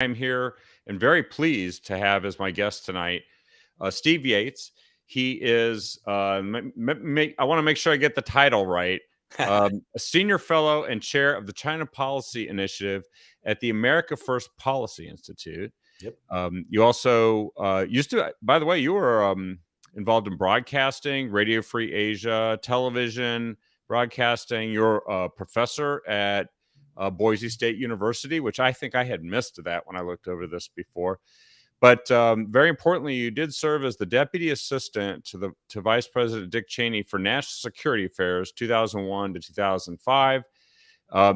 I'm here and very pleased to have as my guest tonight Steve Yates. He is, I want to make sure I get the title right, a senior fellow and chair of the China Policy Initiative at the America First Policy Institute. Yep. You also used to, by the way, you were involved in broadcasting, Radio Free Asia, television, broadcasting. You're a professor at Boise State University, which I think I had missed that when I looked over this before. But very importantly, you did serve as the deputy assistant to Vice President Dick Cheney for National Security Affairs, 2001 to 2005.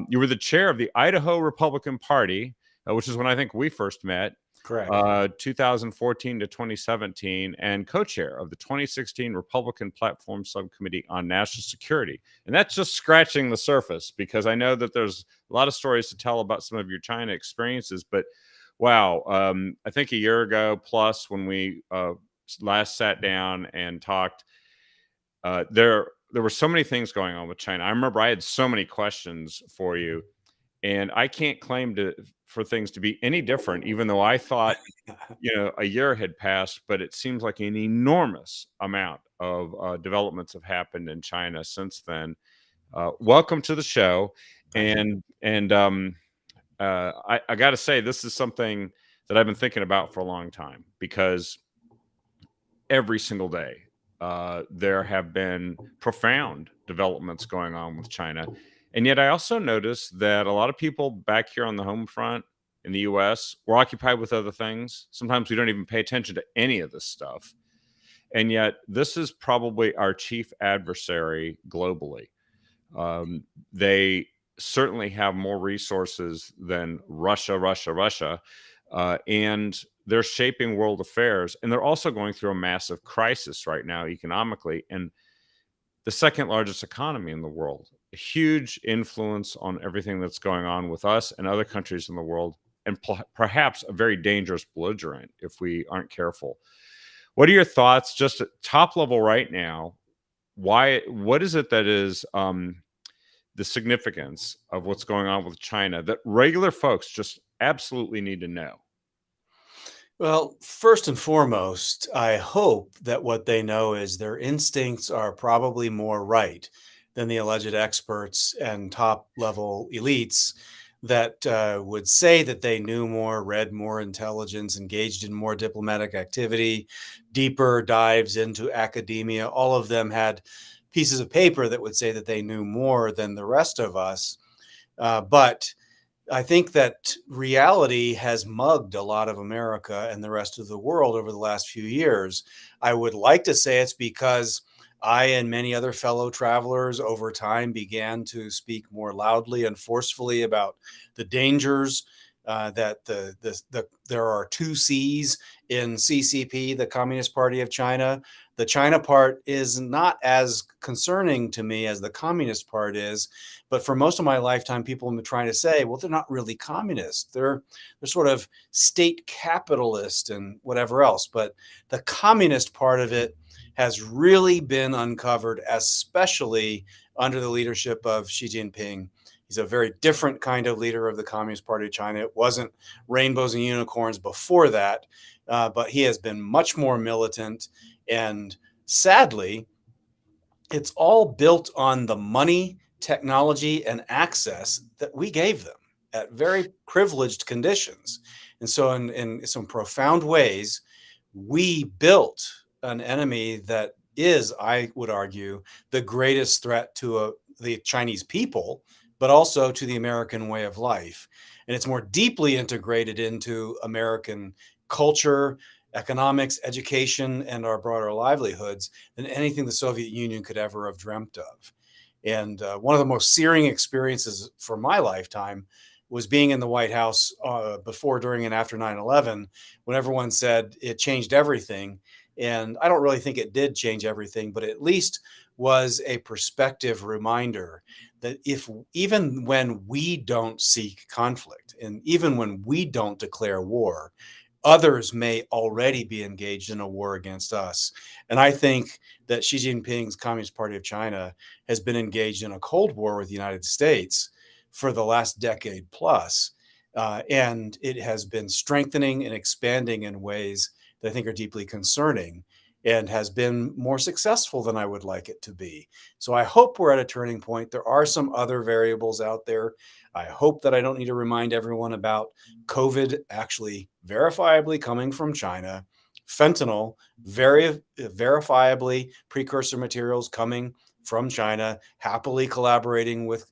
You were the chair of the Idaho Republican Party, which is when I think we first met. Correct. 2014 to 2017, and co-chair of the 2016 Republican Platform Subcommittee on National Security. And that's just scratching the surface, because I know that there's a lot of stories to tell about some of your China experiences. But wow, I think a year ago plus, when we last sat down and talked, there were so many things going on with China. I remember I had so many questions for you, and I can't claim for things to be any different, even though I thought, a year had passed, but it seems like an enormous amount of developments have happened in China since then. Welcome to the show. I got to say, this is something that I've been thinking about for a long time, because every single day there have been profound developments going on with China. And yet I also noticed that a lot of people back here on the home front in the US were occupied with other things. Sometimes we don't even pay attention to any of this stuff. And yet this is probably our chief adversary globally. They certainly have more resources than Russia. And they're shaping world affairs. And they're also going through a massive crisis right now economically. And the second largest economy in the world, a huge influence on everything that's going on with us and other countries in the world, and perhaps a very dangerous belligerent if we aren't careful. What are your thoughts, just at top level right now? What is it that is the significance of what's going on with China that regular folks just absolutely need to know? Well, first and foremost, I hope that what they know is their instincts are probably more right than the alleged experts and top level elites that would say that they knew more, read more intelligence, engaged in more diplomatic activity, deeper dives into academia. All of them had pieces of paper that would say that they knew more than the rest of us. But I think that reality has mugged a lot of America and the rest of the world over the last few years. I would like to say it's because I and many other fellow travelers over time began to speak more loudly and forcefully about the dangers that there are two C's in CCP, the Communist Party of China. The China part is not as concerning to me as the Communist part is, but for most of my lifetime, people have been trying to say, well, they're not really communist. They're sort of state capitalist and whatever else. But the communist part of it has really been uncovered, especially under the leadership of Xi Jinping. He's a very different kind of leader of the Communist Party of China. It wasn't rainbows and unicorns before that, but he has been much more militant. And sadly, it's all built on the money, technology, and access that we gave them at very privileged conditions. And so, in some profound ways, we built an enemy that is, I would argue, the greatest threat to the Chinese people, but also to the American way of life. And it's more deeply integrated into American culture, economics, education, and our broader livelihoods than anything the Soviet Union could ever have dreamt of. And one of the most searing experiences for my lifetime was being in the White House before, during, and after 9/11, when everyone said it changed everything. And I don't really think it did change everything, but at least was a perspective reminder that if even when we don't seek conflict and even when we don't declare war, others may already be engaged in a war against us. And I think that Xi Jinping's Communist Party of China has been engaged in a Cold War with the United States for the last decade plus. And it has been strengthening and expanding in ways that I think are deeply concerning and has been more successful than I would like it to be. So I hope we're at a turning point. There are some other variables out there. I hope that I don't need to remind everyone about COVID actually verifiably coming from China, fentanyl, very verifiably precursor materials coming from China, happily collaborating with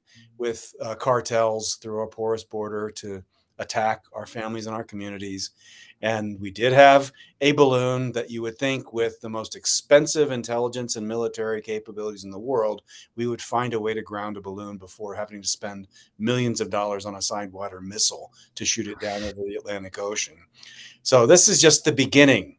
cartels through our porous border to attack our families and our communities. And we did have a balloon that you would think, with the most expensive intelligence and military capabilities in the world, we would find a way to ground a balloon before having to spend millions of dollars on a Sidewinder missile to shoot it down over the Atlantic Ocean. So this is just the beginning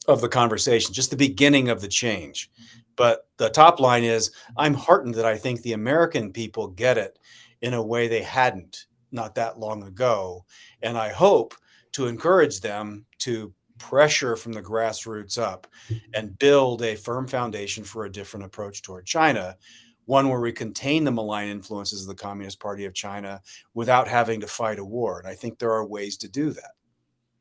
of the conversation, just the beginning of the change. But the top line is, I'm heartened that I think the American people get it in a way they hadn't not that long ago. And I hope to encourage them to pressure from the grassroots up and build a firm foundation for a different approach toward China, one where we contain the malign influences of the Communist Party of China without having to fight a war. And I think there are ways to do that.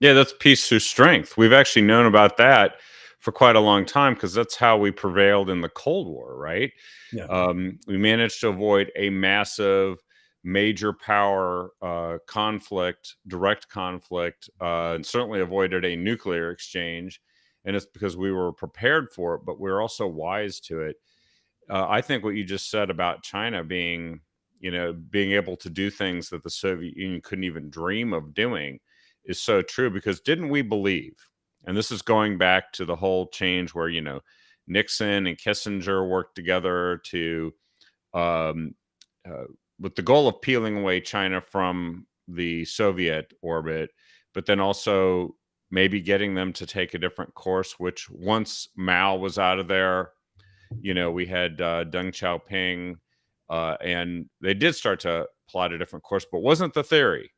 Yeah, that's peace through strength. We've actually known about that for quite a long time because that's how we prevailed in the Cold War, right? Yeah. We managed to avoid a massive, major power conflict, direct conflict, and certainly avoided a nuclear exchange. And it's because we were prepared for it, but we we're also wise to it. I think what you just said about China being, being able to do things that the Soviet Union couldn't even dream of doing is so true because didn't we believe, and this is going back to the whole change where, Nixon and Kissinger worked together to, um, uh, with the goal of peeling away China from the Soviet orbit, but then also maybe getting them to take a different course, which once Mao was out of there, we had Deng Xiaoping, and they did start to plot a different course, but wasn't the theory.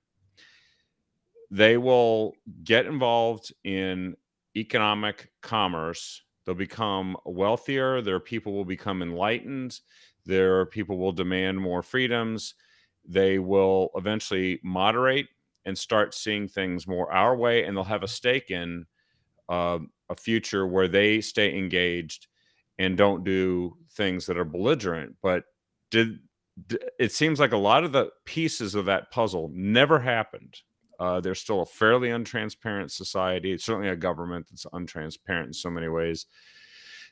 They will get involved in economic commerce. They'll become wealthier. Their people will become enlightened. Their people will demand more freedoms. They will eventually moderate and start seeing things more our way, and they'll have a stake in a future where they stay engaged and don't do things that are belligerent. But did it seems like a lot of the pieces of that puzzle never happened. There's still a fairly untransparent society. It's certainly a government that's untransparent in so many ways.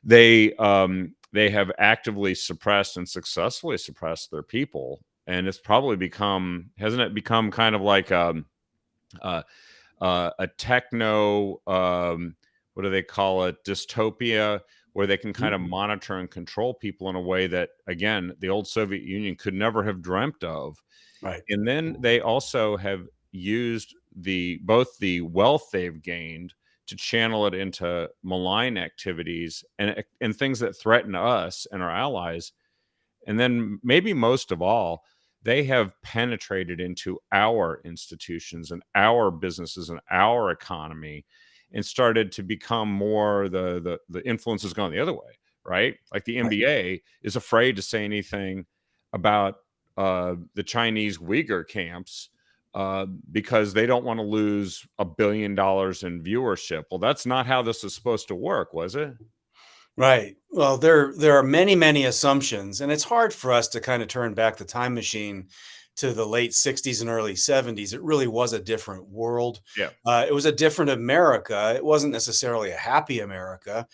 They have actively suppressed and successfully suppressed their people, and it's probably become hasn't it become kind of like uh, a techno what do they call it, dystopia, where they can kind of monitor and control people in a way that, again, the old Soviet Union could never have dreamt of. Right. And then they also have used both the wealth they've gained to channel it into malign activities and things that threaten us and our allies. And then maybe most of all, they have penetrated into our institutions and our businesses and our economy and started to become more the influence has gone the other way, right? Like the Right. NBA is afraid to say anything about the Chinese Uyghur camps because they don't want to lose $1 billion in viewership. Well, that's not how this is supposed to work, was it? Right. Well, there are many, many assumptions, and it's hard for us to kind of turn back the time machine to the late 60s and early 70s. It really was a different world. Yeah. It was a different America. It wasn't necessarily a happy America.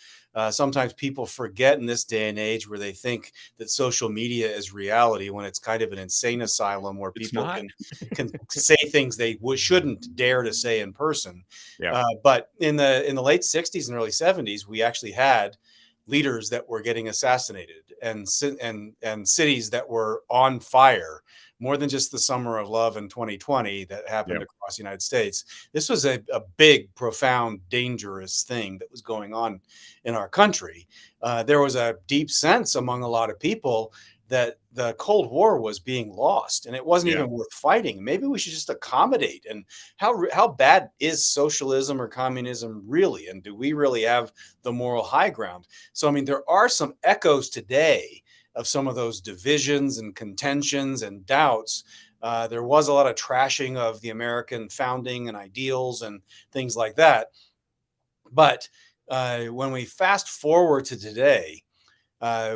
Sometimes people forget in this day and age where they think that social media is reality when it's kind of an insane asylum where It's people not. can say things they shouldn't dare to say in person. Yeah. But in the late 60s and early 70s, we actually had leaders that were getting assassinated and cities that were on fire, more than just the summer of love in 2020 that happened Yeah. across the United States. This was a big, profound, dangerous thing that was going on in our country. There was a deep sense among a lot of people that the Cold War was being lost and it wasn't Yeah. even worth fighting. Maybe we should just accommodate. And how bad is socialism or communism really? And do we really have the moral high ground? So, I mean, there are some echoes today of some of those divisions and contentions and doubts There was a lot of trashing of the American founding and ideals and things like that. But when we fast forward to today,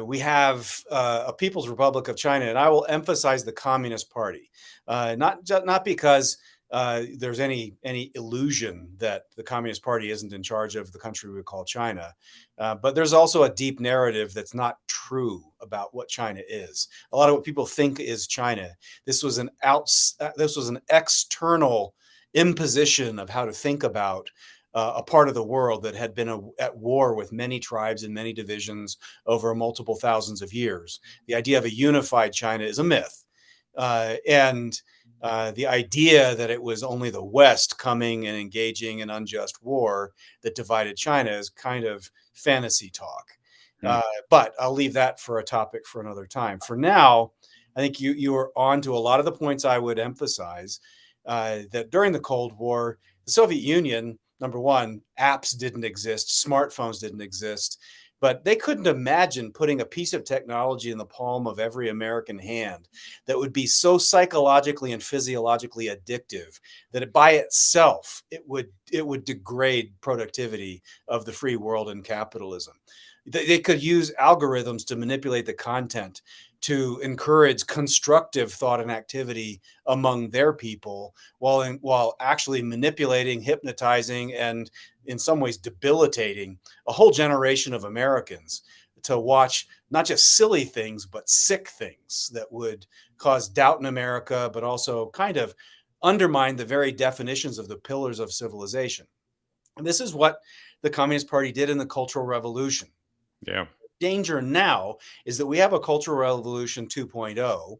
we have a People's Republic of China, and I will emphasize the Communist Party, not because there's any illusion that the Communist Party isn't in charge of the country we call China, but there's also a deep narrative that's not true about what China is. A lot of what people think is China. This was an external imposition of how to think about a part of the world that had been at war with many tribes and many divisions over multiple thousands of years. The idea of a unified China is a myth. And the idea that it was only the West coming and engaging in unjust war that divided China is kind of fantasy talk. Hmm. But I'll leave that for a topic for another time. For now, I think you are on to a lot of the points I would emphasize, that during the Cold War, the Soviet Union, number one, apps didn't exist, smartphones didn't exist, but they couldn't imagine putting a piece of technology in the palm of every American hand that would be so psychologically and physiologically addictive that by itself it would degrade productivity of the free world and capitalism. They could use algorithms to manipulate the content to encourage constructive thought and activity among their people, while actually manipulating, hypnotizing, and in some ways debilitating a whole generation of Americans to watch not just silly things but sick things that would cause doubt in America, but also kind of undermine the very definitions of the pillars of civilization. And this is what the Communist Party did in the Cultural Revolution. Yeah. Danger now is that we have a Cultural Revolution 2.0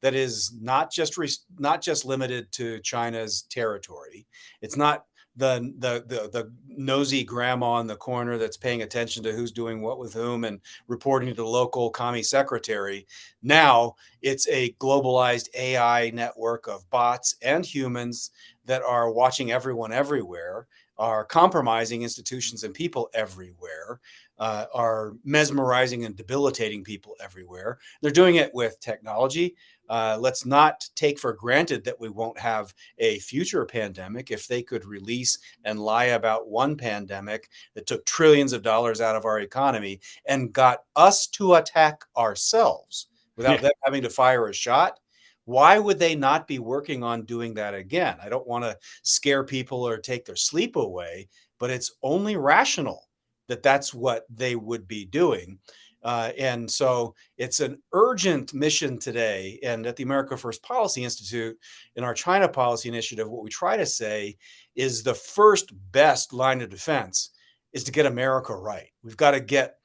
that is not just limited to China's territory. It's not the nosy grandma in the corner that's paying attention to who's doing what with whom and reporting to the local commie secretary. Now it's a globalized AI network of bots and humans that are watching everyone everywhere, are compromising institutions and people everywhere, are mesmerizing and debilitating people everywhere. They're doing it with technology. Let's not take for granted that we won't have a future pandemic. If they could release and lie about one pandemic that took trillions of dollars out of our economy and got us to attack ourselves without Yeah. them having to fire a shot, why would they not be working on doing that again? I don't want to scare people or take their sleep away, but it's only rational that that's what they would be doing. And so it's an urgent mission today. And at the America First Policy Institute, in our China Policy Initiative, what we try to say is the first best line of defense is to get America right. We've got to get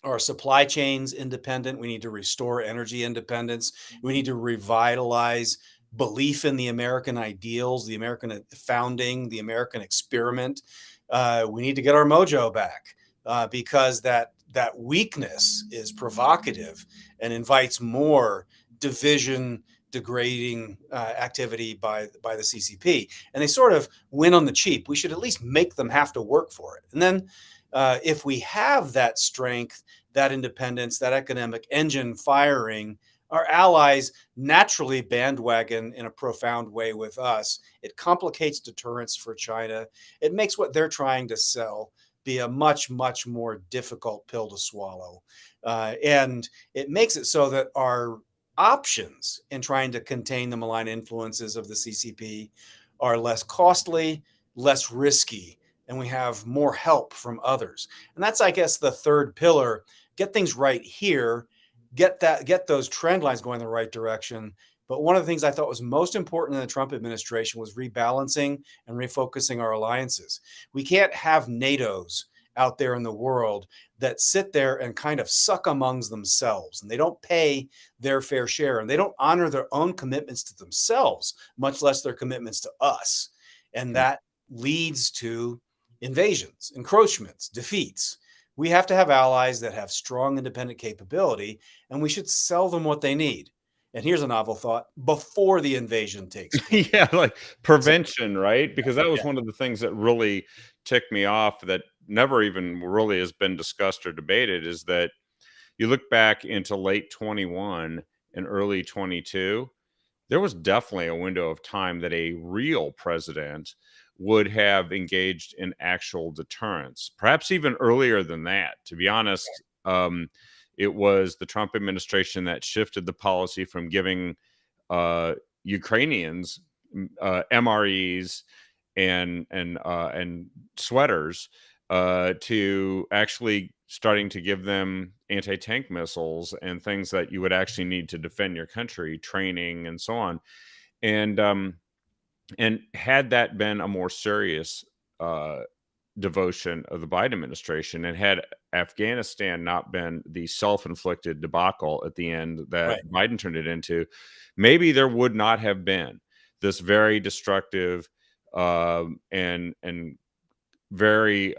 our supply chains independent. We need to restore energy independence. We need to revitalize belief in the American ideals, the American founding, the American experiment. We need to get our mojo back, because that weakness is provocative and invites more division, degrading activity by the CCP, and they sort of win on the cheap. We should at least make them have to work for it, and then if we have that strength, that independence, that economic engine firing, our allies naturally bandwagon in a profound way with us. It complicates deterrence for China. It makes what they're trying to sell be a much, much more difficult pill to swallow. And it makes it so that our options in trying to contain the malign influences of the CCP are less costly, less risky, and we have more help from others. And that's, I guess, the third pillar. Get things right here, get those trend lines going in the right direction. But one of the things I thought was most important in the Trump administration was rebalancing and refocusing our alliances. We can't have NATOs out there in the world that sit there and kind of suck amongst themselves, and they don't pay their fair share, and they don't honor their own commitments to themselves, much less their commitments to us. And that leads to invasions, encroachments, defeats. We have to have allies that have strong independent capability, and we should sell them what they need. And here's a novel thought: before the invasion takes place. Yeah, like So, prevention, right? Because that yeah. was one of the things that really ticked me off that never even really has been discussed or debated is that you look back into late 21 and early 22, there was definitely a window of time that a real president would have engaged in actual deterrence, perhaps even earlier than that. To be honest, it was the Trump administration that shifted the policy from giving uh, Ukrainians MREs and sweaters to actually starting to give them anti-tank missiles and things that you would actually need to defend your country, training and so on. And and had that been a more serious uh, devotion of the Biden administration, and had Afghanistan not been the self-inflicted debacle at the end that Right. Biden turned it into, maybe there would not have been this very destructive and very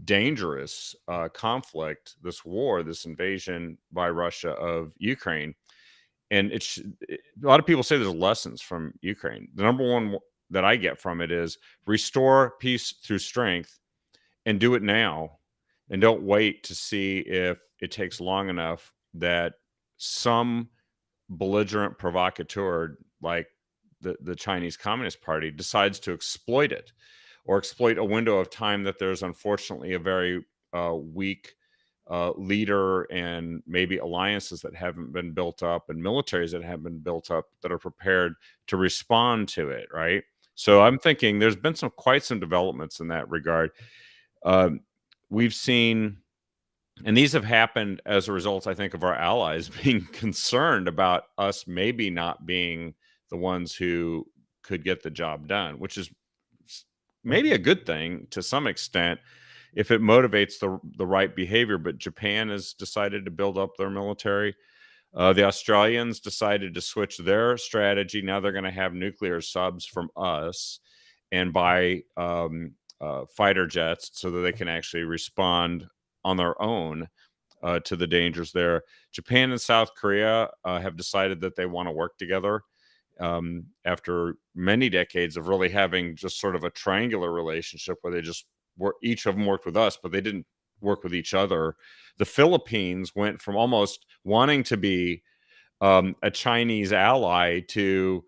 dangerous conflict, this war, this invasion by Russia of Ukraine. And a lot of people say there's lessons from Ukraine. The number one that I get from it is restore peace through strength and do it now, and don't wait to see if it takes long enough that some belligerent provocateur like the Chinese Communist Party decides to exploit it, or exploit a window of time that there's unfortunately a very weak leader, and maybe alliances that haven't been built up and militaries that haven't been built up that are prepared to respond to it, right? So I'm thinking there's been quite some developments in that regard. um, we've seen, and these have happened as a result, I think, of our allies being concerned about us maybe not being the ones who could get the job done, which is maybe a good thing to some extent if it motivates the right behavior. But Japan has decided to build up their military. The Australians decided to switch their strategy. Now they're going to have nuclear subs from us and buy fighter jets so that they can actually respond on their own to the dangers there. Japan and South Korea have decided that they want to work together after many decades of really having just sort of a triangular relationship where they just were, each of them worked with us, but they didn't work with each other. The Philippines went from almost wanting to be a Chinese ally to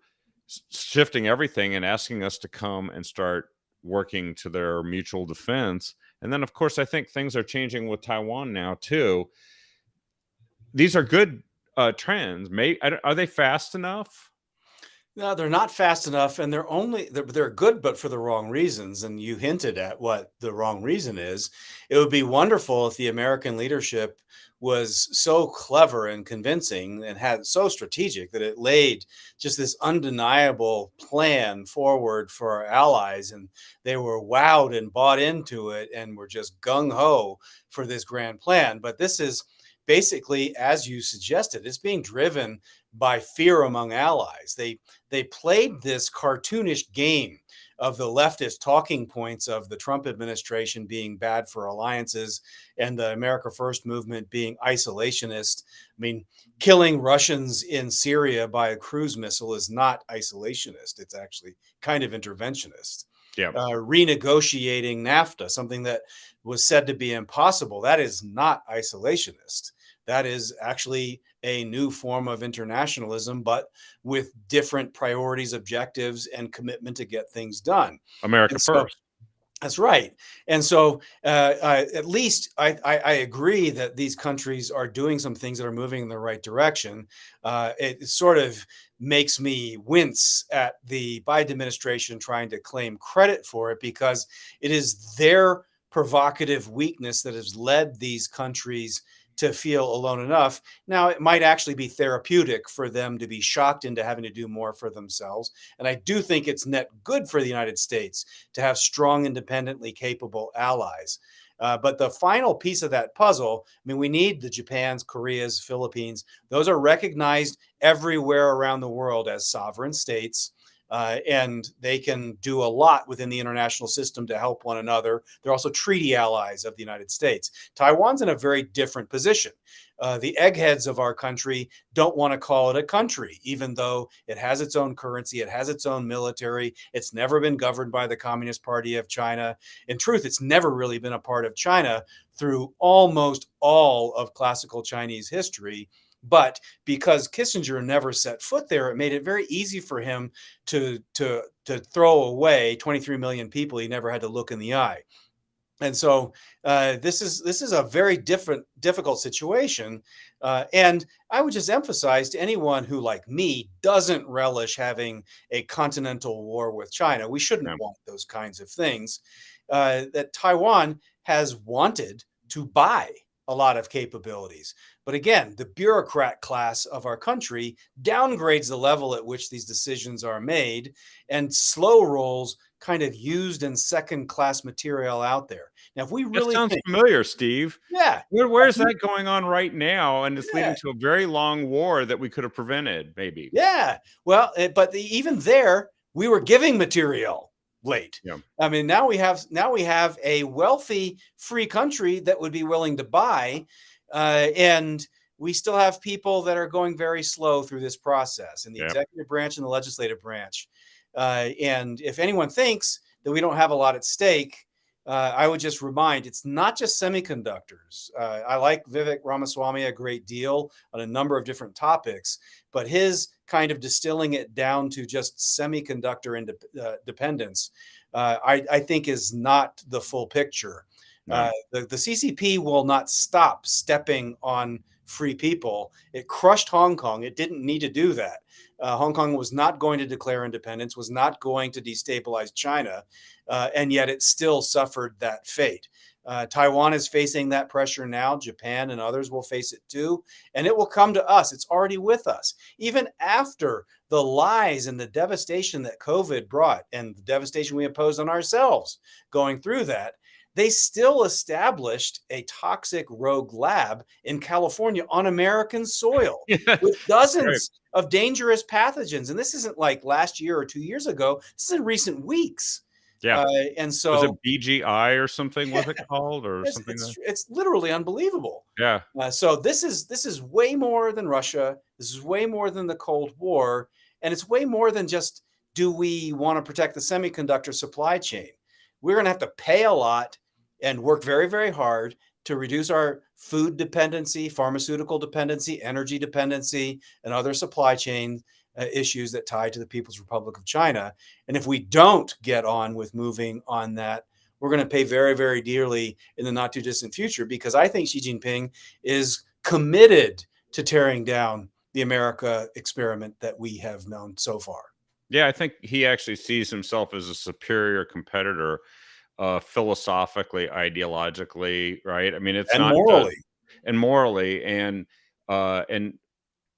shifting everything and asking us to come and start working to their mutual defense. And then, of course, I think things are changing with Taiwan now too. These are good trends. Are they fast enough? No, they're not fast enough, and they're good, but for the wrong reasons. And you hinted at what the wrong reason is. It would be wonderful if the American leadership was so clever and convincing and had so strategic that it laid just this undeniable plan forward for our allies, and they were wowed and bought into it and were just gung ho for this grand plan. But this is basically, as you suggested, it's being driven by fear among allies. They played this cartoonish game of the leftist talking points of the Trump administration being bad for alliances and the America First movement being isolationist. I mean, killing Russians in Syria by a cruise missile is not isolationist. It's actually kind of interventionist. Yeah. Renegotiating NAFTA, something that was said to be impossible, that is not isolationist. That is actually a new form of internationalism, but with different priorities, objectives, and commitment to get things done. America And so first. that's right. And so, at least I agree that these countries are doing some things that are moving in the right direction. It sort of makes me wince at the Biden administration trying to claim credit for it, because it is their provocative weakness that has led these countries to feel alone enough. Now, it might actually be therapeutic for them to be shocked into having to do more for themselves. And I do think it's net good for the United States to have strong, independently capable allies. But the final piece of that puzzle, I mean, we need the Japans, Koreas, Philippines. Those are recognized everywhere around the world as sovereign states. And they can do a lot within the international system to help one another. They're also treaty allies of the United States. Taiwan's in a very different position. The eggheads of our country don't want to call it a country, even though it has its own currency, it has its own military. It's never been governed by the Communist Party of China. In truth, it's never really been a part of China through almost all of classical Chinese history. But because Kissinger never set foot there, it made it very easy for him to throw away 23 million people he never had to look in the eye. And so this is a very difficult situation. And I would just emphasize to anyone who, like me, doesn't relish having a continental war with China, we shouldn't Yeah. want those kinds of things. That Taiwan has wanted to buy a lot of capabilities. But again, the bureaucrat class of our country downgrades the level at which these decisions are made and slow rolls kind of used and second class material out there. Now, if we That really sounds think, familiar, Steve. yeah, Where's that going on right now? And it's leading yeah, to a very long war that we could have prevented, maybe. yeah. Well, but even there, we were giving material late. Yeah. I mean, now we have a wealthy free country that would be willing to buy, and we still have people that are going very slow through this process in the Yeah. executive branch and the legislative branch. And if anyone thinks that we don't have a lot at stake, I would just remind it's not just semiconductors. I like Vivek Ramaswamy a great deal on a number of different topics, but his kind of distilling it down to just semiconductor dependence, I think is not the full picture. No. The CCP will not stop stepping on free people. It crushed Hong Kong. It didn't need to do that. Hong Kong was not going to declare independence, was not going to destabilize China, and yet it still suffered that fate. Taiwan is facing that pressure now. Japan and others will face it too. And it will come to us. It's already with us. Even after the lies and the devastation that COVID brought and the devastation we imposed on ourselves going through that, they still established a toxic rogue lab in California on American soil Yeah. with Right. dozens of dangerous pathogens. And this isn't like last year or 2 years ago. This is in recent weeks. Yeah. And Was it so BGI or something? Was it called or it's, something? it's it's literally unbelievable. Yeah. So this is way more than Russia. This is way more than the Cold War, and it's way more than just do we want to protect the semiconductor supply chain. We're going to have to pay a lot and work very, very hard to reduce our food dependency, pharmaceutical dependency, energy dependency, and other supply chain issues that tie to the People's Republic of China. And if we don't get on with moving on that, we're going to pay very, very dearly in the not too distant future, because I think Xi Jinping is committed to tearing down the America experiment that we have known so far. Yeah, I think he actually sees himself as a superior competitor, philosophically, ideologically, right? I mean, it's And not just morally. and morally, and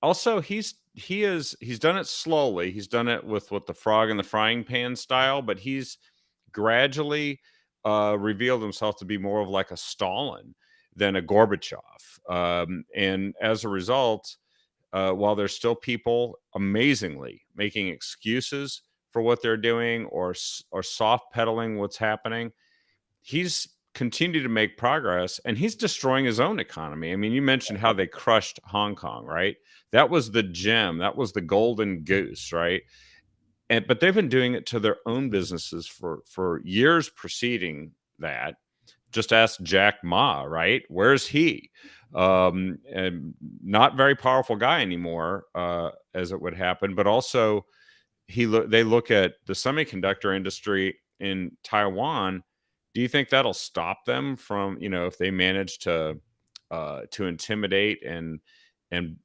also he's done it slowly. He's done it with what the frog in the frying pan style, but he's gradually revealed himself to be more of like a Stalin than a Gorbachev, and as a result, while there's still people amazingly making excuses for what they're doing or soft pedaling what's happening, he's continued to make progress and he's destroying his own economy. I mean, you mentioned how they crushed Hong Kong, right? That was the gem, that was the golden goose, right? And but they've been doing it to their own businesses for years preceding that. Just ask Jack Ma, right? Where's he? And not very powerful guy anymore, as it would happen. But also, they look at the semiconductor industry in Taiwan. Do you think that'll stop them from, if they manage to intimidate and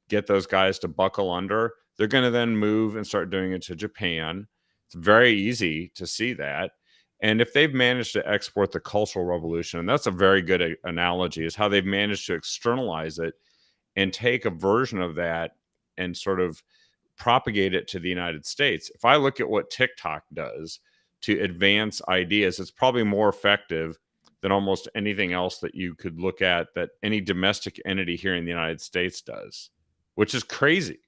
get those guys to buckle under? They're going to then move and start doing it to Japan. It's very easy to see that. And if they've managed to export the Cultural Revolution, and that's a very good analogy, is how they've managed to externalize it and take a version of that and sort of propagate it to the United States. If I look at what TikTok does to advance ideas, it's probably more effective than almost anything else that you could look at that any domestic entity here in the United States does, which is crazy.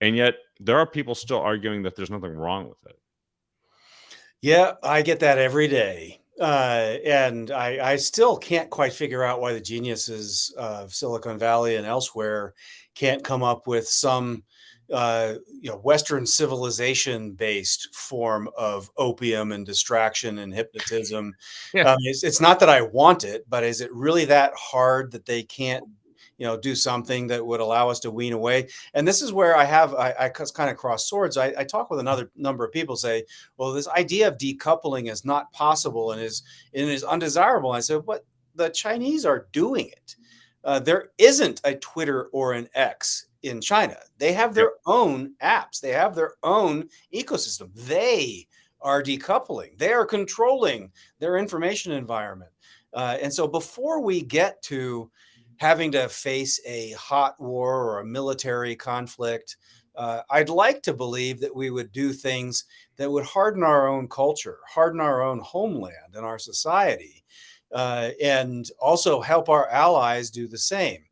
And yet there are people still arguing that there's nothing wrong with it. Yeah, I get that every day. And I still can't quite figure out why the geniuses of Silicon Valley and elsewhere can't come up with some Western civilization based form of opium and distraction and hypnotism. Yeah. It's not that I want it, but is it really that hard that they can't do something that would allow us to wean away. And this is where I kind of cross swords. I talk with another number of people say, well, this idea of decoupling is not possible and is undesirable. I said, but the Chinese are doing it. There isn't a Twitter or an X in China. They have Yep. their own apps. They have their own ecosystem. They are decoupling. They are controlling their information environment. And so before we get to having to face a hot war or a military conflict, I'd like to believe that we would do things that would harden our own culture, harden our own homeland and our society, and also help our allies do the same.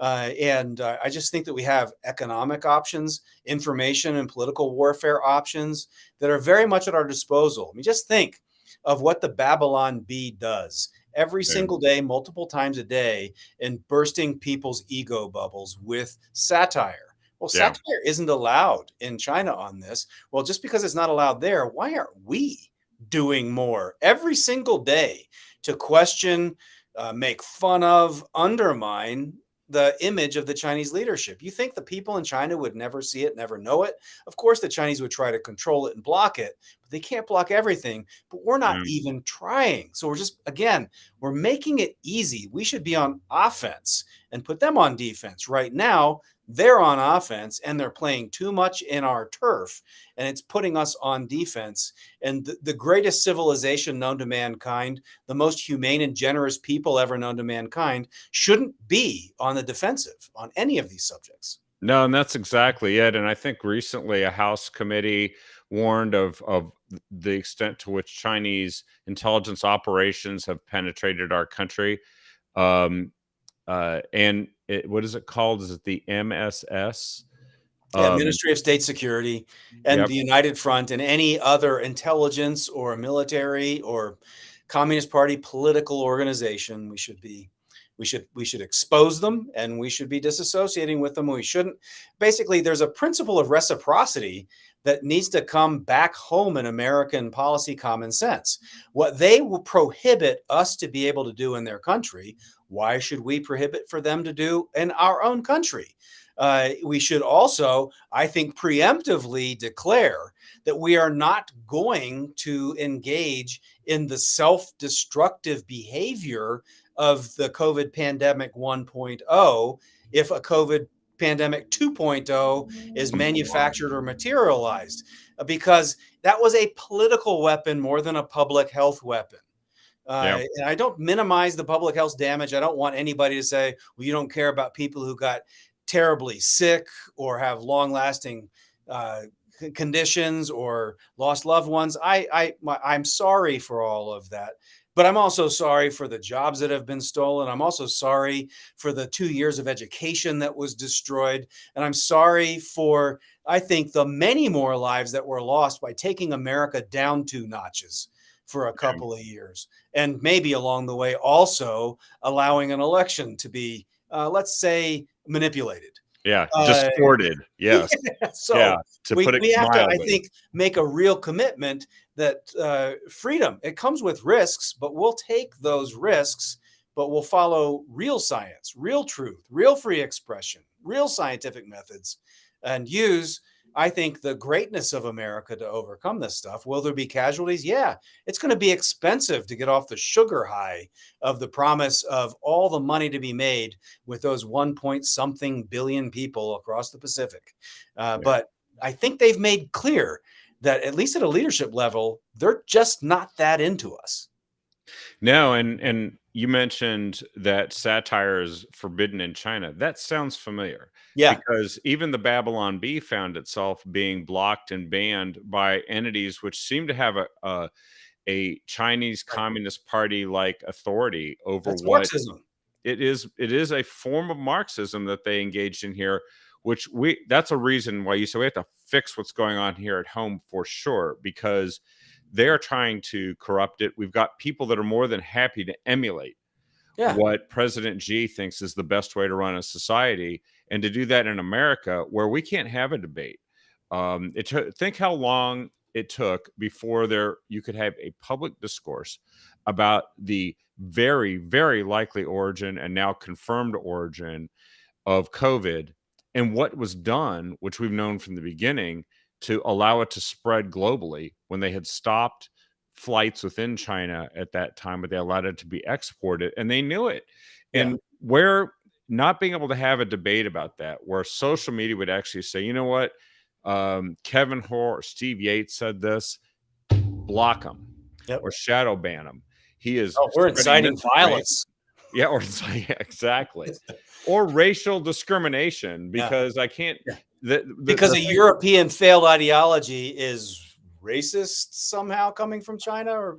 And I just think that we have economic options, information and political warfare options that are very much at our disposal. I mean, just think of what the Babylon Bee does every Yeah. single day, multiple times a day, in bursting people's ego bubbles with satire. Well, Yeah. satire isn't allowed in China on this. Well, just because it's not allowed there, why aren't we doing more every single day to question, make fun of, undermine the image of the Chinese leadership? You think the people in China would never see it, never know it? Of course, the Chinese would try to control it and block it, but they can't block everything. But we're not Yeah. even trying. So we're just, again, we're making it easy. We should be on offense and put them on defense. Right now, they're on offense and they're playing too much in our turf, and it's putting us on defense. And the greatest civilization known to mankind, the most humane and generous people ever known to mankind, shouldn't be on the defensive on any of these subjects. No, and that's exactly it. And I think recently a House committee warned of the extent to which Chinese intelligence operations have penetrated our country. Um, what is it called? Is it the MSS? Yeah, Um, Ministry of State Security and yep. the United Front and any other intelligence or military or Communist Party political organization, we should expose them and we should be disassociating with them. We shouldn't. Basically, there's a principle of reciprocity that needs to come back home in American policy common sense. What they will prohibit us to be able to do in their country, why should we prohibit for them to do in our own country? We should also, I think, preemptively declare that we are not going to engage in the self destructive behavior of the COVID pandemic 1.0 if a COVID pandemic 2.0 is manufactured or materialized, because that was a political weapon more than a public health weapon. Yeah. And I don't minimize the public health damage. I don't want anybody to say, well, you don't care about people who got terribly sick or have long lasting conditions or lost loved ones. I'm sorry for all of that. But I'm also sorry for the jobs that have been stolen. I'm also sorry for the 2 years of education that was destroyed. And I'm sorry for, I think, the many more lives that were lost by taking America down 2 notches for a couple of years. And maybe along the way, also allowing an election to be, let's say, manipulated. Yeah. Uh, Distorted. Yes. Yeah. so To we put it we have to, I mildly. think, make a real commitment that freedom, it comes with risks, but we'll take those risks, but we'll follow real science, real truth, real free expression, real scientific methods, and use, I think, the greatness of America to overcome this stuff. Will there be casualties? Yeah, it's going to be expensive to get off the sugar high of the promise of all the money to be made with those 1 point something billion people across the Pacific. Yeah. But I think they've made clear that, at least at a leadership level, they're just not that into us. No, and you mentioned that satire is forbidden in China. That sounds familiar Yeah, because even the Babylon Bee found itself being blocked and banned by entities which seem to have a Chinese right. Communist Party like authority over That's what Marxism. it is a form of Marxism that they engaged in here, which that's a reason why you say we have to fix what's going on here at home for sure, because they are trying to corrupt it. We've got people that are more than happy to emulate Yeah, what President Xi thinks is the best way to run a society, and to do that in America where we can't have a debate. Think how long it took before there you could have a public discourse about the very, very likely origin and now confirmed origin of COVID and what was done, which we've known from the beginning, to allow it to spread globally when they had stopped flights within China at that time, but they allowed it to be exported and they knew it. Yeah. And where not being able to have a debate about that, where social media would actually say, you know what, Kevin Hoare or Steve Yates said this, block him Yep. or shadow ban him. He is Oh, we're spreading inciting misinformation. violence. Yeah, or yeah, exactly. Or racial discrimination Yeah. because I can't Yeah. the Because a thing, European failed ideology is racist somehow coming from China, or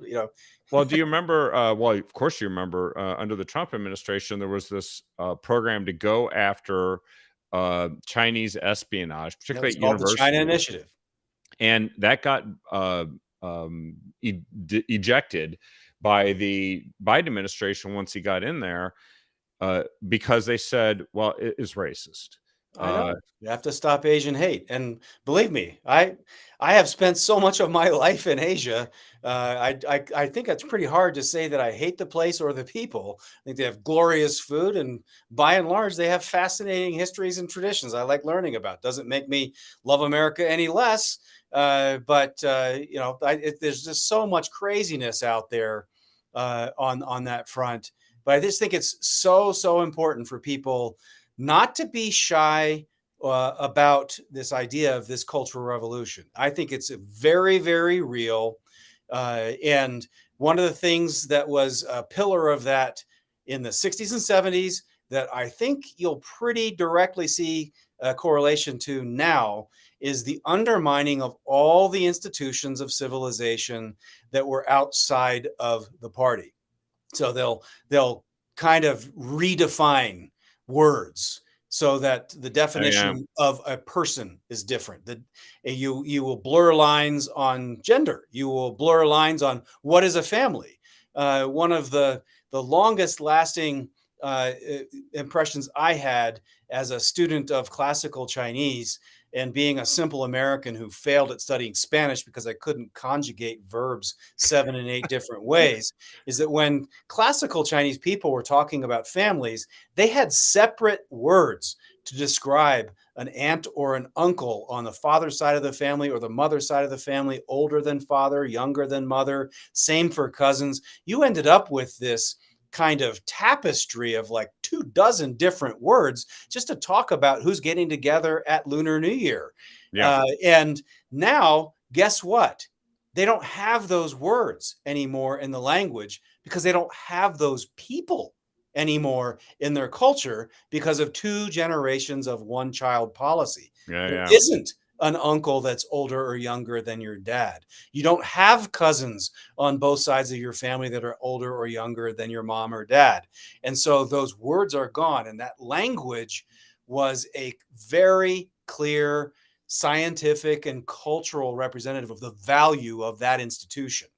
well, do you remember well, of course you remember under the Trump administration there was this program to go after Chinese espionage, that was particularly at called the China universities, Initiative. and that got ejected by the Biden administration once he got in there because they said, well, it is racist. I know. You have to stop Asian hate, and believe me, I have spent so much of my life in Asia. I think it's pretty hard to say that I hate the place or the people. I think they have glorious food, and by and large, they have fascinating histories and traditions I like learning about. Doesn't make me love America any less, but there's just so much craziness out there on that front. But I just think it's so important for people not to be shy about this idea of this cultural revolution. I think it's very, very real. And one of the things that was a pillar of that in the 60s and 70s that I think you'll pretty directly see a correlation to now is the undermining of all the institutions of civilization that were outside of the party. So they'll kind of redefine words so that the Oh, yeah. definition of a person is different. That you will blur lines on gender. You will blur lines on what is a family. One of the longest lasting impressions I had as a student of classical Chinese and being a simple American who failed at studying Spanish because I couldn't conjugate verbs 7 and 8 different ways is that when classical Chinese people were talking about families, they had separate words to describe an aunt or an uncle on the father's side of the family or the mother's side of the family, older than father, younger than mother, same for cousins. You ended up with this kind of tapestry of like 24 different words just to talk about who's getting together at Lunar New Year. Yeah. And now, guess what? They don't have those words anymore in the language because they don't have those people anymore in their culture because of 2 generations of one child policy. Yeah. There Yeah. isn't an uncle that's older or younger than your dad. You don't have cousins on both sides of your family that are older or younger than your mom or dad. And so those words are gone. And that language was a very clear scientific and cultural representative of the value of that institution.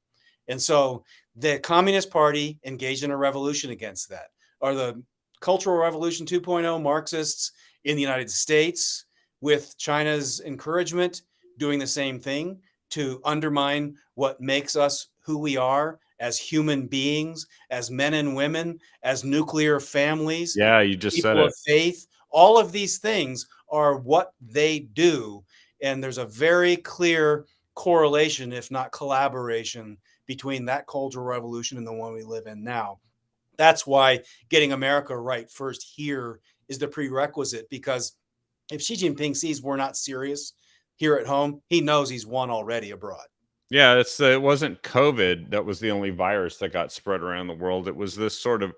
And so the Communist Party engaged in a revolution against that. Are the Cultural Revolution 2.0 Marxists in the United States, with China's encouragement, doing the same thing to undermine what makes us who we are as human beings, as men and women, as nuclear families, Yeah, you just said people it. of faith? All of these things are what they do. And there's a very clear correlation, if not collaboration, between that cultural revolution and the one we live in now. That's why getting America right first here is the prerequisite, because if Xi Jinping sees we're not serious here at home, he knows he's won already abroad. Yeah, it wasn't COVID that was the only virus that got spread around the world. It was this sort of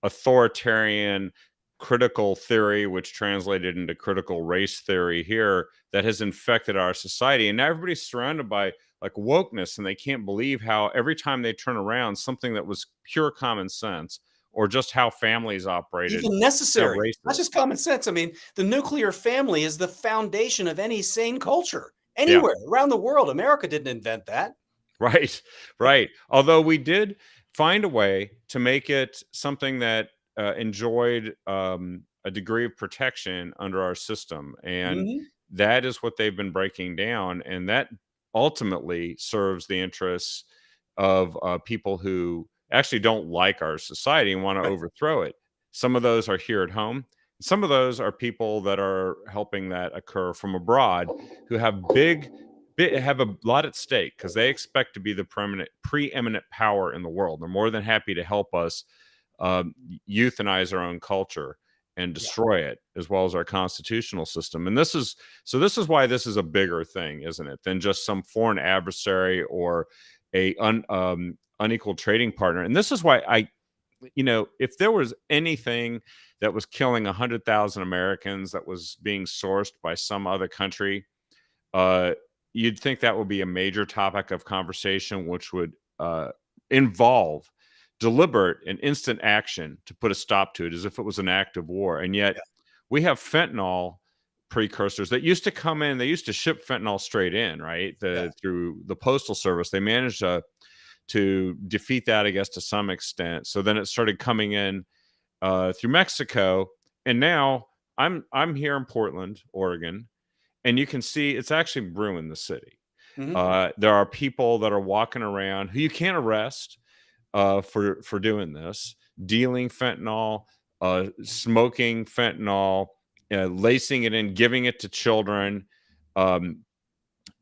authoritarian critical theory, which translated into critical race theory here, that has infected our society. And now everybody's surrounded by like wokeness, and they can't believe how every time they turn around, something that was pure common sense or just how families operated, Even now necessary, not racist. just common sense. I mean, the nuclear family is the foundation of any sane culture Yeah. anywhere around the world. America didn't invent that. Right, right. Although we did find a way to make it something that enjoyed a degree of protection under our system, and Mhm. that is what they've been breaking down, and that ultimately serves the interests of people who actually don't like our society and want to Right. overthrow it. Some of those are here at home. Some of those are people that are helping that occur from abroad who have have a lot at stake because they expect to be the preeminent power in the world. They're more than happy to help us euthanize our own culture and Yeah. destroy it as well as our constitutional system. And this is why this is a bigger thing, isn't it, than just some foreign adversary or a unequal trading partner. And this is why if there was anything that was killing 100,000 Americans that was being sourced by some other country, uh, you'd think that would be a major topic of conversation, which would involve deliberate and instant action to put a stop to it as if it was an act of war. And yet Yeah. we have fentanyl precursors that used to come in. They used to ship fentanyl straight in, right? Yeah. Through the postal service. They managed to defeat that, I guess, to some extent. So then it started coming in through Mexico. And now I'm here in Portland, Oregon, and you can see it's actually ruined the city. Hmm. There are people that are walking around who you can't arrest for doing this, dealing fentanyl, smoking fentanyl, lacing it in, giving it to children. Um,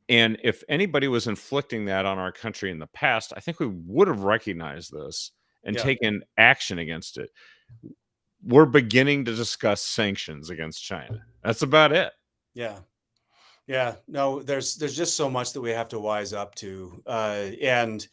and if anybody was inflicting that on our country in the past, I think we would have recognized this and Yeah. taken action against it. We're beginning to discuss sanctions against China. That's about it. Yeah. Yeah. No, there's just so much that we have to wise up to. And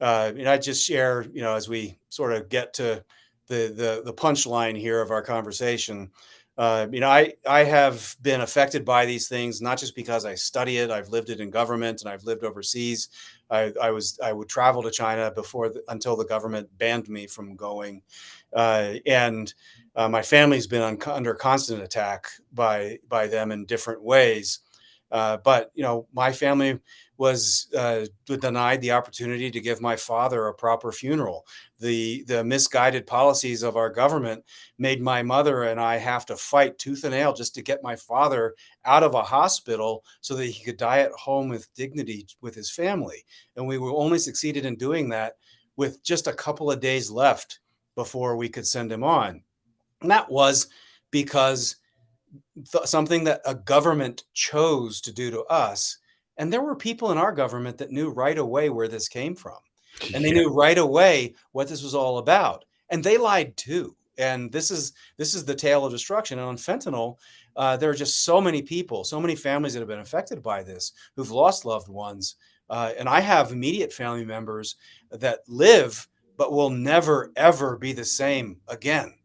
I just share, as we sort of get to the punchline here of our conversation. I have been affected by these things, not just because I study it. I've lived it in government, and I've lived overseas. I would travel to China until the government banned me from going, and my family's been under constant attack by them in different ways. But my family was denied the opportunity to give my father a proper funeral. The misguided policies of our government made my mother and I have to fight tooth and nail just to get my father out of a hospital so that he could die at home with dignity with his family. And we were only succeeded in doing that with just a couple of days left before we could send him on. And that was because something that a government chose to do to us. And there were people in our government that knew right away where this came from. And they Yeah. knew right away what this was all about. And they lied too. And this is the tale of destruction. And on fentanyl, there are just so many people, so many families that have been affected by this, who've lost loved ones. And I have immediate family members that live, but will never, ever be the same again.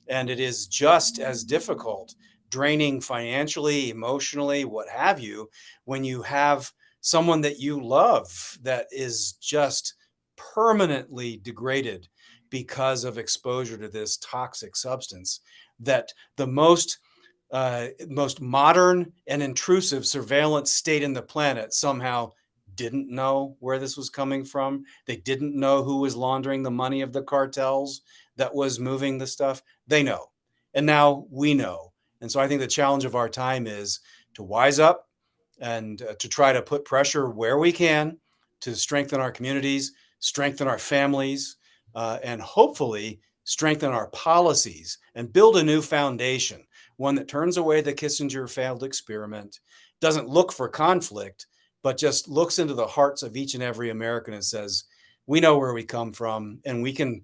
And it is just as difficult, draining financially, emotionally, what have you, when you have someone that you love that is just permanently degraded because of exposure to this toxic substance, that the most modern and intrusive surveillance state in the planet somehow didn't know where this was coming from. They didn't know who was laundering the money of the cartels that was moving the stuff. They know. And now we know. And so I think the challenge of our time is to wise up and to try to put pressure where we can to strengthen our communities, strengthen our families, and hopefully strengthen our policies and build a new foundation, one that turns away the Kissinger failed experiment, doesn't look for conflict, but just looks into the hearts of each and every American and says, we know where we come from, and we can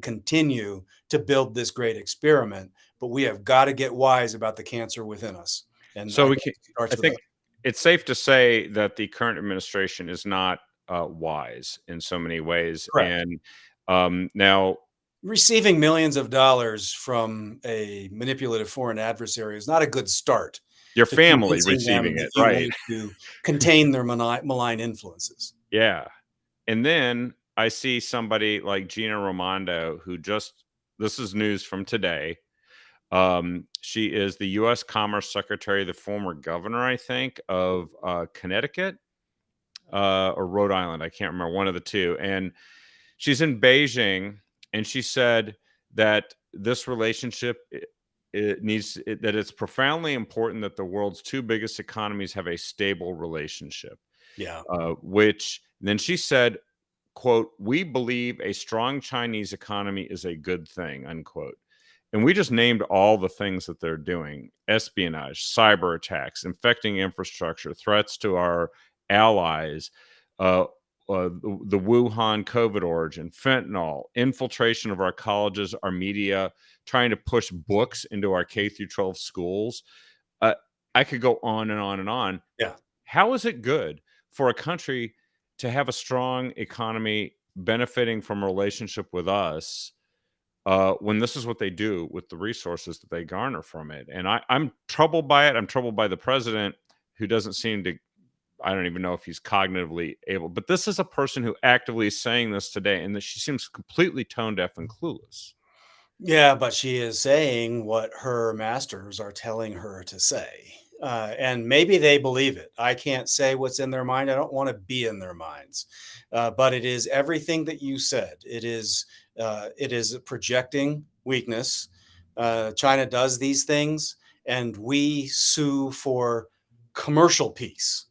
continue to build this great experiment, but we have got to get wise about the cancer within us. And So I we think can. it starts I with us. think it's safe to say that the current administration is not wise in so many ways. Correct. And now Receiving millions of dollars from a manipulative foreign adversary is not a good start your to family convincing them receiving that it, you right? need to contain their malign influences. Yeah. And then I see somebody like Gina Raimondo, who just this is news from today. She is the U.S. Commerce Secretary, the former governor, I think, of Connecticut or Rhode Island. I can't remember, one of the two. And she's in Beijing, and she said that this relationship that it's profoundly important that the world's two biggest economies have a stable relationship. Yeah. Which then she said, quote, "We believe a strong Chinese economy is a good thing," unquote. And we just named all the things that they're doing: espionage, cyber attacks, infecting infrastructure, threats to our allies, uh, the Wuhan COVID origin, fentanyl, infiltration of our colleges, our media, trying to push books into our K through 12 schools. Uh, I could go on and on and on. Yeah. How is it good for a country to have a strong economy benefiting from a relationship with us when this is what they do with the resources that they garner from it? And I'm troubled by it. I'm troubled by the president who doesn't seem to, I don't even know if he's cognitively able, but this is a person who actively is saying this today, and that she seems completely tone deaf and clueless. Yeah, but she is saying what her masters are telling her to say. And maybe they believe it. I can't say what's in their mind. I don't want to be in their minds. But it is everything that you said. It is projecting weakness. China does these things, and we sue for commercial peace.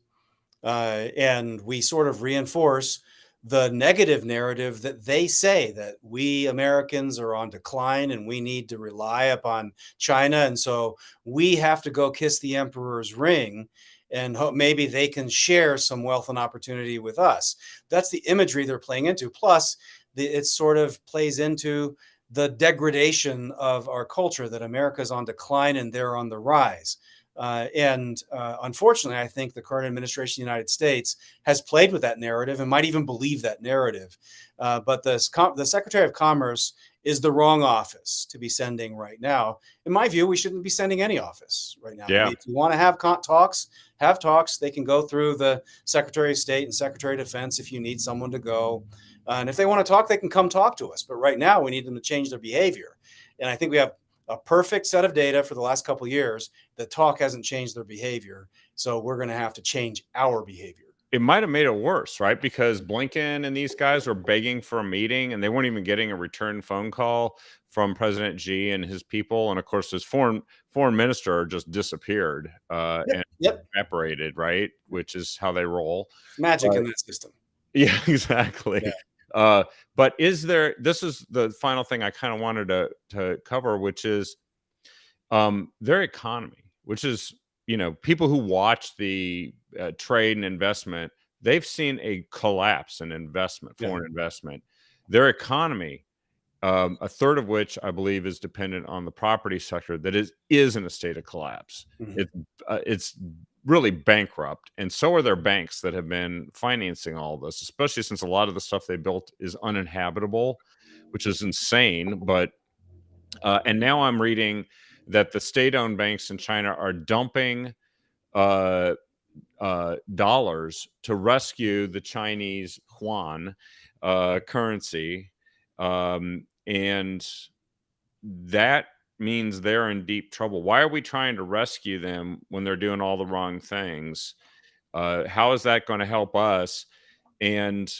And we sort of reinforce the negative narrative that they say that we Americans are on decline and we need to rely upon China. And so we have to go kiss the emperor's ring and hope maybe they can share some wealth and opportunity with us. That's the imagery they're playing into. Plus, it sort of plays into the degradation of our culture that America's on decline and they're on the rise. And unfortunately, I think the current administration of the United States has played with that narrative and might even believe that narrative. But the Secretary of Commerce is the wrong office to be sending right now. In my view, we shouldn't be sending any office right now. Yeah. If you want to have talks, have talks. They can go through the Secretary of State and Secretary of Defense if you need someone to go. And if they want to talk, they can come talk to us. But right now, we need them to change their behavior. And I think we have a perfect set of data for the last couple of years. The talk hasn't changed their behavior. So we're going to have to change our behavior. It might have made it worse, right? Because Blinken and these guys were begging for a meeting, and they weren't even getting a return phone call from President Xi and his people. And of course, his foreign minister just disappeared and Yep. evaporated, right? Which is how they roll. Magic in that system. Yeah, exactly. Yeah. But this is the final thing I kind of wanted to cover, which is their economy, which is, people who watch the trade and investment, they've seen a collapse in investment, foreign investment. Their economy, a third of which I believe is dependent on the property sector, that is in a state of collapse. Mhm. It's really bankrupt, and so are their banks that have been financing all this, especially since a lot of the stuff they built is uninhabitable, which is insane. But and now I'm reading that the state-owned banks in China are dumping uh, dollars to rescue the Chinese yuan currency, and that means they're in deep trouble. Why are we trying to rescue them when they're doing all the wrong things? How is that going to help us? And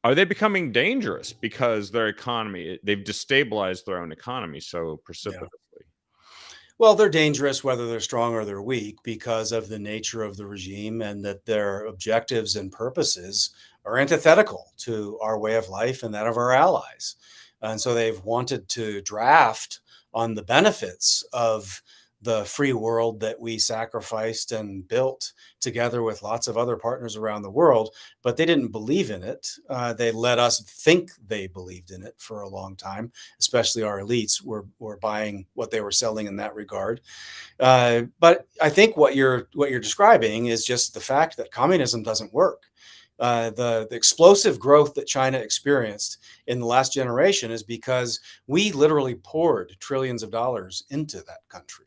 are they becoming dangerous because their economy, they've destabilized their own economy so Yeah. precipitously? Well, they're dangerous whether they're strong or they're weak because of the nature of the regime and that their objectives and purposes are antithetical to our way of life and that of our allies. And so they've wanted to draft on the benefits of the free world that we sacrificed and built together with lots of other partners around the world, but they didn't believe in it. They let us think they believed in it for a long time, especially our elites were buying what they were selling in that regard. But I think what you're describing is just the fact that communism doesn't work. The explosive growth that China experienced in the last generation is because we literally poured trillions of dollars into that country.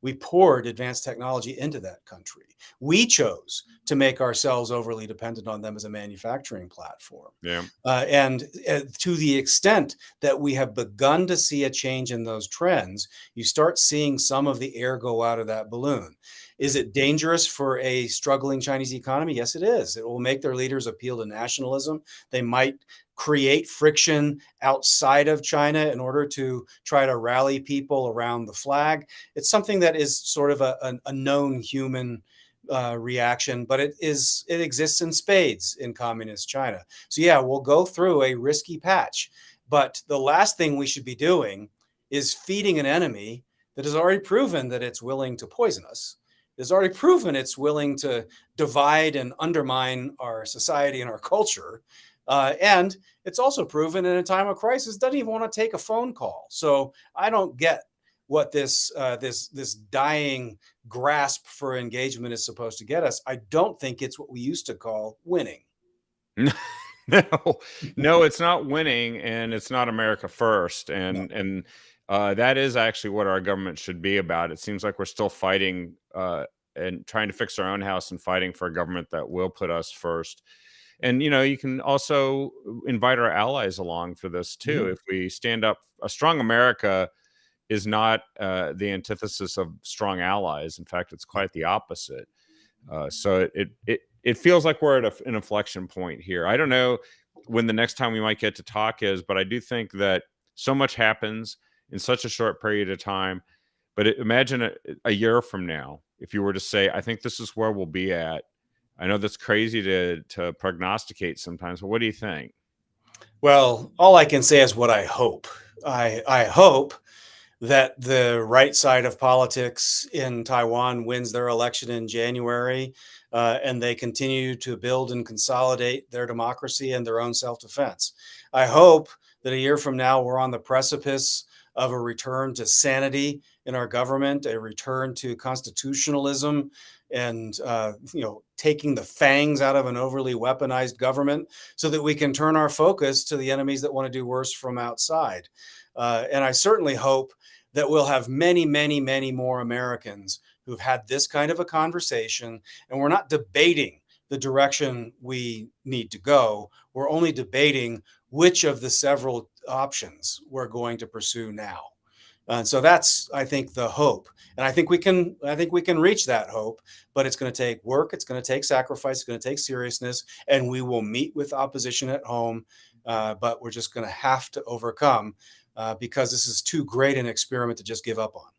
We poured advanced technology into that country. We chose to make ourselves overly dependent on them as a manufacturing platform. Yeah. And to the extent that we have begun to see a change in those trends, you start seeing some of the air go out of that balloon. Is it dangerous for a struggling Chinese economy? Yes, it is. It will make their leaders appeal to nationalism. They might create friction outside of China in order to try to rally people around the flag. It's something that is sort of a known human reaction, but it exists in spades in communist China. So yeah, we'll go through a risky patch, but the last thing we should be doing is feeding an enemy that has already proven that it's willing to poison us. It's already proven it's willing to divide and undermine our society and our culture. And it's also proven in a time of crisis doesn't even want to take a phone call. So I don't get what this dying grasp for engagement is supposed to get us. I don't think it's what we used to call winning. No, no, it's not winning, and it's not America first, and that is actually what our government should be about. It seems like we're still fighting and trying to fix our own house and fighting for a government that will put us first. And you can also invite our allies along for this too. Mhm. If we stand up, a strong America is not the antithesis of strong allies. In fact, it's quite the opposite. So it feels like we're at an inflection point here. I don't know when the next time we might get to talk is, but I do think that so much happens in such a short period of time. But imagine a year from now, if you were to say, I think this is where we'll be at. I know that's crazy to prognosticate sometimes, but what do you think? Well, all I can say is what I hope. I hope that the right side of politics in Taiwan wins their election in January, and they continue to build and consolidate their democracy and their own self defense. I hope that a year from now, we're on the precipice of a return to sanity in our government, a return to constitutionalism, and taking the fangs out of an overly weaponized government, so that we can turn our focus to the enemies that want to do worse from outside. And I certainly hope that we'll have many, many, many more Americans who've had this kind of a conversation, and we're not debating the direction we need to go. We're only debating which of the several options we're going to pursue now. And so that's, I think, the hope. And I think we can reach that hope, but it's going to take work, it's going to take sacrifice, it's going to take seriousness, and we will meet with opposition at home. But we're just going to have to overcome, because this is too great an experiment to just give up on.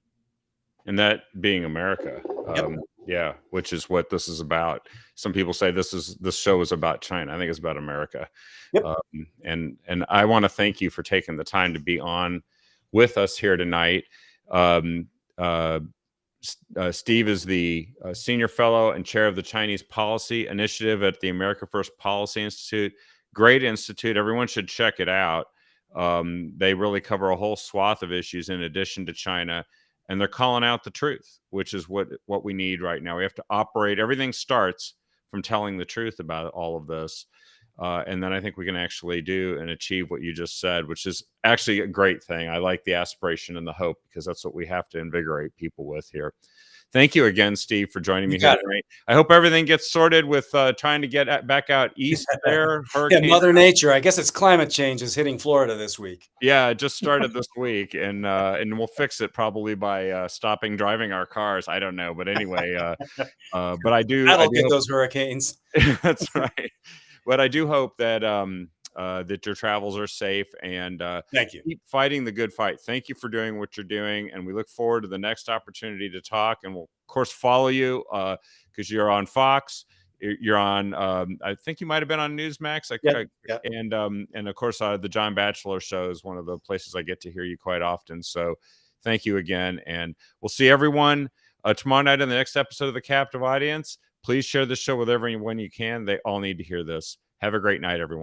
And that being America. Yep. Yeah, which is what this is about. Some people say this show is about China. I think it's about America. Yep. And I want to thank you for taking the time to be on with us here tonight. Um, uh, Steve is the senior fellow and chair of the Chinese Policy Initiative at the America First Policy Institute. Great institute. Everyone should check it out. They really cover a whole swath of issues in addition to China, and they're calling out the truth, which is what we need right now. We have to operate. Everything starts from telling the truth about all of this. And then I think we can actually do and achieve what you just said, which is actually a great thing. I like the aspiration and the hope, because that's what we have to invigorate people with here. Thank you again, Steve, for joining me here tonight. I hope everything gets sorted with trying to get back out east there. Yeah, Hurricane. Mother Nature. I guess it's climate change is hitting Florida this week. Yeah, it just started this week, and we'll fix it probably by stopping driving our cars. I don't know, but anyway, but I do. That'll get those hurricanes. That's right. But I do hope that that your travels are safe, and Thank you. keep fighting the good fight. Thank you for doing what you're doing, and we look forward to the next opportunity to talk. And we'll of course follow you because you're on Fox. You're on. I think you might have been on Newsmax. Yeah. And of course the John Batchelor show is one of the places I get to hear you quite often. So thank you again, and we'll see everyone tomorrow night in the next episode of The Captive Audience. Please share this show with everyone you can. They all need to hear this. Have a great night, everyone.